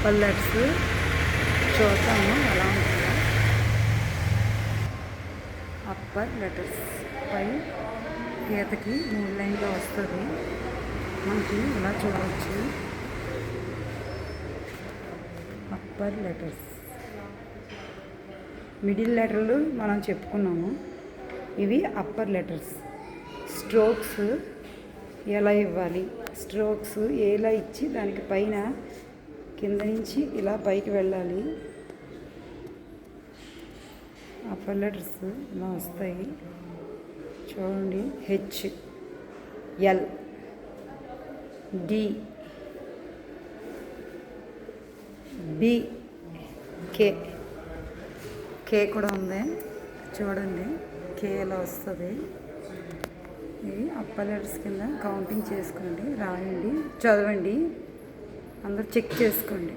Upper letters చూద్దాము ఎలా ఉంటుందో. అప్పర్ లెటర్స్ పై గీతకి 3 లైన్లు వస్తుంది. మనకి ఇలా చూడవచ్చు. అప్పర్ లెటర్స్ మిడిల్ లెటర్లు మనం చెప్పుకున్నాము. ఇవి అప్పర్ లెటర్స్. స్ట్రోక్స్ ఎలా ఇవ్వాలి, స్ట్రోక్స్ ఎలా ఇచ్చి దానికి పైన కింద నుంచి ఇలా పైకి వెళ్ళాలి. అప్పర్ లెటర్స్ ఇలా వస్తాయి చూడండి. హెచ్, ఎల్, డి, బి, కే. కే కూడా ఉంది చూడండి. కే ఇలా వస్తుంది. ఇవి అప్పర్ లెటర్స్ కింద కౌంటింగ్ చేసుకోండి, రాయండి, చదవండి, అందరూ చెక్ చేసుకోండి.